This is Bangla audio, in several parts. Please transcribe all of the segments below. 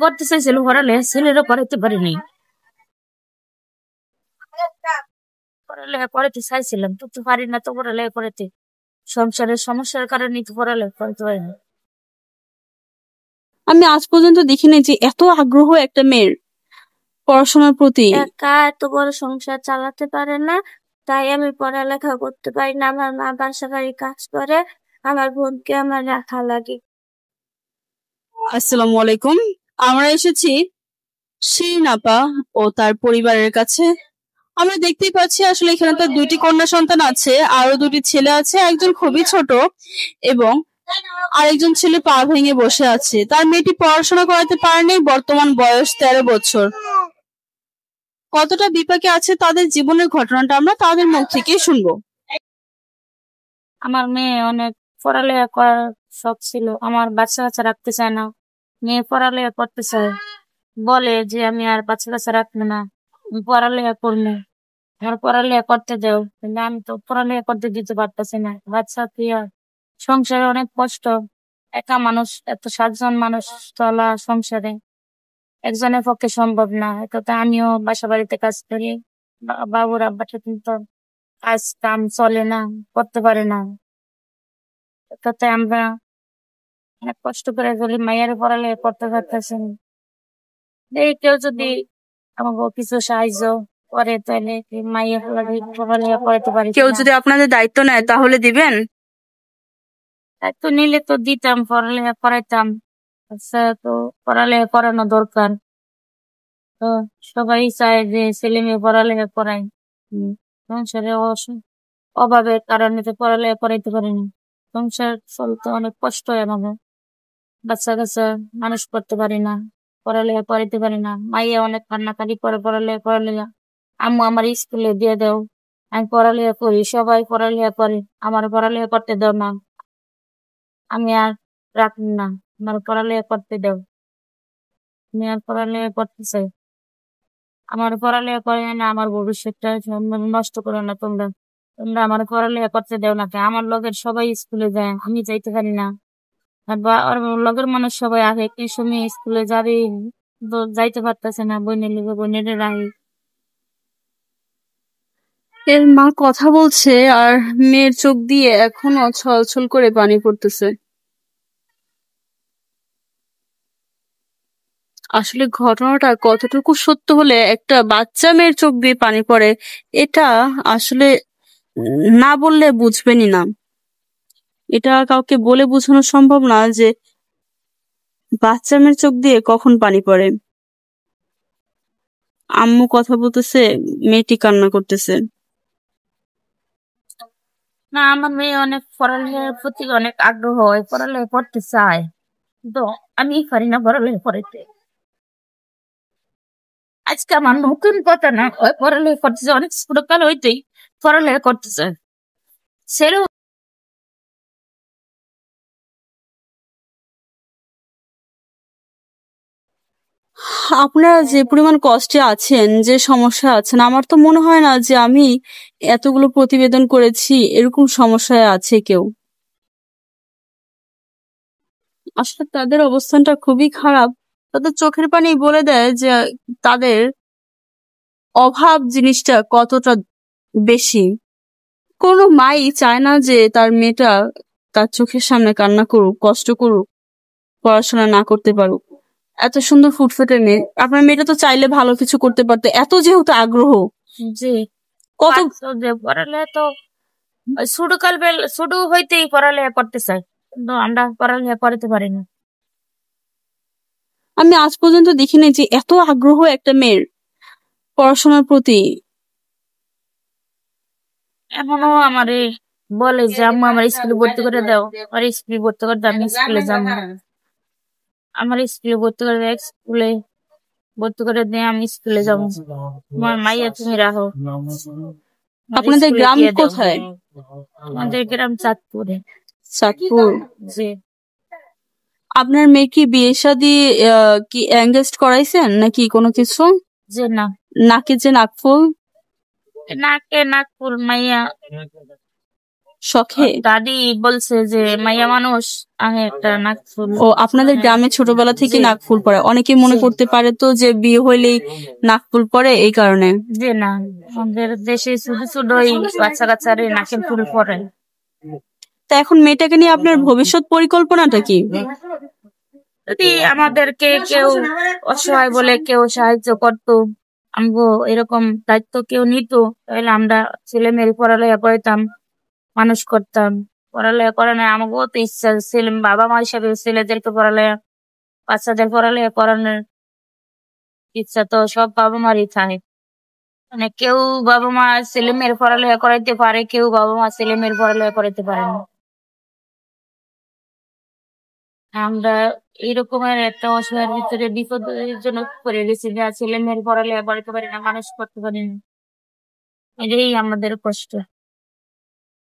করতে চাইছিল পড়ালে, ছেলেরও পড়াইতে পারিনি। পড়ালেখা করাতে চাইছিলাম তো পারি না, তো পড়ালেখা করাতে সংসারের সমস্যার কারণে তো পড়ালেখা করতে পারি না। আমি আজ পর্যন্ত দেখিনি যে এত আগ্রহ একটা মেয়ের পড়াশোনার প্রতি। একা এত বড় সংসার চালাতে পারে না, তাই আমি পড়ালেখা করতে পারি না। আমার মা বাসা বাড়ি কাজ করে, আমার বোনকে আমার রাখা লাগে। আসসালামু আলাইকুম। আমরা এসেছি শিরিন আপা ও তার পরিবারের কাছে। আমরা দেখতেই পাচ্ছি আসলে এখানে তার 2টি কন্যা সন্তান আছে, আরো 2টি ছেলে আছে, একজন খুবই ছোট এবং আরেকজন ছেলে পা ভেঙে বসে আছে। তার মেয়েটি পড়াশোনা করাতে পারেনি, বর্তমান বয়স 13 বছর। কতটা বিপাকে আছে তাদের জীবনের ঘটনাটা আমরা তাদের মুখ থেকেই শুনবো। আমার মেয়ে অনেক পড়ালেখা করার শখ ছিল, আমার বাচ্চা কাচ্চা রাখতে চায় না। মেয়ে পড়ালেখা করতে চায়, বলে যে আমি আর বাচ্চা কাচ্চা রাখবো না, আমি পড়ালেখা করবো, আমার পড়ালেখা করতে দাও। কিন্তু আমি তো পড়ালেখা করতে দিতে পারতেছি না। বাচ্চা প্রিয়, সংসারে অনেক কষ্ট, একা মানুষ, এত 7 জন মানুষ চলা সংসারে একজনের পক্ষে সম্ভব না। এটাতে আমিও বাসা বাড়িতে কাজ করি, বাবুর আব্বাটা কিন্তু কাজ কাম চলে না, করতে পারে না। এটাতে আমরা অনেক কষ্ট করে চলি, মায়ের পড়ালেখা করতে পারতেছি না। এই কেউ যদি আমাকে কিছু সাহায্য করে তাহলে মায়ের পড়ালেখা করাতে পারি। কেউ যদি আপনাদের দায়িত্ব নেয় তাহলে দিবেন? দায়িত্ব নিলে তো দিতাম, পড়ালেখা করাইতাম। আচ্ছা, তো পড়ালেখা করানো দরকার। তো সবাই চায় যে ছেলে মেয়ে পড়ালেখা করাই, সংসারে অভাবের কারণে তো পড়ালেখা করাইতে পারিনি। সংসার চলতে অনেক কষ্ট হয় আমাদের, বাচ্চা কাচ্চা মানুষ করতে পারি না, পড়ালেখা করাইতে পারি না। মাইয়া অনেক কান্নাকাটি করে পড়ালেখা। আম্মু আমার স্কুলে দিয়ে দাও, আমি পড়ালেখা করি। সবাই পড়ালেখা করে, আমার পড়ালেখা করতে দাও না, আমি আর রাখি না, আমার পড়ালেখা করতে দাও, আমি আর পড়ালেখা করতে চাই। আমার পড়ালেখা করে না, আমার ভবিষ্যৎটা নষ্ট করো না তোমরা, তোমরা আমার পড়ালেখা করতে দাও না। আমার লগের সবাই স্কুলে যায়, আমি যাইতে পারি না। আর লগের মানুষ সবাই আগে একই সময় স্কুলে যাবে, তো যাইতে পারতেছে না। বোনের লিগে বোনের রাহি। এর মা কথা বলছে আর মেয়ের চোখ দিয়ে এখনো ছলছল করে পানি পড়তেছে। আসলে ঘটনাটা কতটুকু সত্য হলে একটা বাচ্চা মেয়ের চোখ দিয়ে পানি পড়ে, এটা আসলে না বললে বুঝবেনই না। এটা কাউকে বলে বোঝানো সম্ভব না যে বাচ্চা মেয়ের চোখ দিয়ে কখন পানি পড়ে। আম্মু কথা বলতেছে, মেয়েটি কান্না করতেছে। না, আমার মেয়ে অনেক পড়ালেখার প্রতি অনেক আগ্রহ হয়, পড়ালেখা করতে চায়, তো আমি পারি না পড়ালেখা করতে। আজকে আমার নতুন কথা না, ওই পড়ালেখা করতেছে, অনেক ছোটকাল হইতেই পড়ালেখা করতেছে। ছেলে আপনারা যে পরিমাণ কষ্টে আছেন, যে সমস্যা আছেন, আমার তো মনে হয় না যে আমি এতগুলো প্রতিবেদন করেছি এরকম সমস্যায় আছে কেউ। আসলে তাদের অবস্থানটা খুবই খারাপ। তাদের চোখের পানি বলে দেয় যে তাদের অভাব জিনিসটা কতটা বেশি। কোনো মাই চায় না যে তার মেয়েটা তার চোখের সামনে কান্না করুক, কষ্ট করুক, পড়াশোনা না করতে পারুক। এত সুন্দর ফুটফুটে মেয়ে, আপনার মেয়েটা তো চাইলে ভালো কিছু করতে পারতো, এত যেহেতু আগ্রহ। যে কত যে পড়ালেখা তো ছোট হইতেই পড়ালেখা করতে চাই, কিন্তু আমরা পড়ালেখা করতে পারি না। আমি আজ পর্যন্ত দেখিনি যে এত আগ্রহ একটা মেয়ের পড়াশোনার প্রতি। এমনও আমারে বলে যে আম্মু আমার স্কুলে ভর্তি করে দাও, আর স্কুলে ভর্তি করে দাও, আমি স্কুলে যাবো না। আমার স্কুলে ভর্তি করে দাও, স্কুলে ভর্তি করে দিয়ে আমি স্কুলে যাবো। তোমার মাইয়া তুমি রাখো, আমার আপনাদের স্কুলে গ্রাম দিয়ে দাও। কোথায়? আমাদের গ্রাম চাঁদপুরে। চাঁদপুর। জি। আপনার মেয়ে কি বিয়ে শাদী কি এঙ্গেজড করাইছেন নাকি কোনো কিছু? যে না, নাকি যে নাকফুল? নাকে নাকফুল মাইয়া শখে? দাদি বলছে যে মাইয়া মানুষ আমি একটা নাকফুল। ও আপনাদের গ্রামে ছোটবেলা থেকে জি। নাকফুল পরে, অনেকে মনে জি। করতে পারে তো যে বিয়ে হইলেই নাকফুল পরে এই কারণে। যে না, আমাদের দেশে শুধু শুধুই বাচ্চা কাচ্চারে নাকের ফুল পরে। তা এখন মেয়েটাকে নিয়ে আপনার ভবিষ্যৎ পরিকল্পনাটা কি? যদি আমাদেরকে কেউ অসহায় বলে কেউ সাহায্য করতো, আমগো এরকম দায়িত্ব কেউ নিত, তাহলে আমরা ছেলে মেয়ের পড়ালেখা করাইতাম, মানুষ করতাম। পড়ালেখা করানো আমাকেও তো ইচ্ছা ছিল, বাবা মা হিসাবে ছেলেদেরকে পড়ালেখা, বাচ্চাদের পড়ালেখা করানোর ইচ্ছা তো সব বাবা মারই থাকে। মানে কেউ বাবা মা ছেলে মেয়ের পড়ালেখা করাইতে পারে, কেউ বাবা মা ছেলে মেয়ের পড়ালেখা করাইতে পারে না। আমরা এরকমের একটা অসহায়ের ভিতরে বিপদের জন্য পড়ে গেছি, যা ছেলে মেয়ের পড়ালেখা করাতে পারি না, মানুষ করতে পারি না। এটাই আমাদের কষ্ট।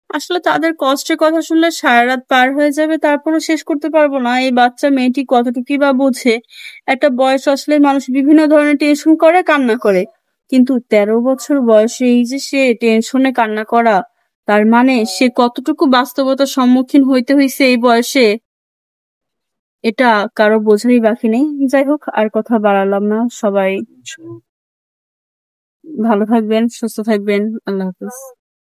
আসলে তাদের কষ্টের কথা শুনলে সারা রাত পার হয়ে যাবে, তারপরও শেষ করতে পারবো না এই বাচ্চা মেয়েটি কতটুকুই বা বোঝে। একটা বয়স আসলে মানুষ বিভিন্ন ধরনের টেনশন করে, কান্না করে, কিন্তু 13 বছর বয়সে এই যে সে টেনশনে কান্না করা, তার মানে সে কতটুকু বাস্তবতার সম্মুখীন হইতে হইছে এই বয়সে, এটা কারো বোঝারই বাকি নেই। যাই হোক, আর কথা বাড়ালাম না। সবাই ভালো থাকবেন, সুস্থ থাকবেন। আল্লাহ হাফেজ।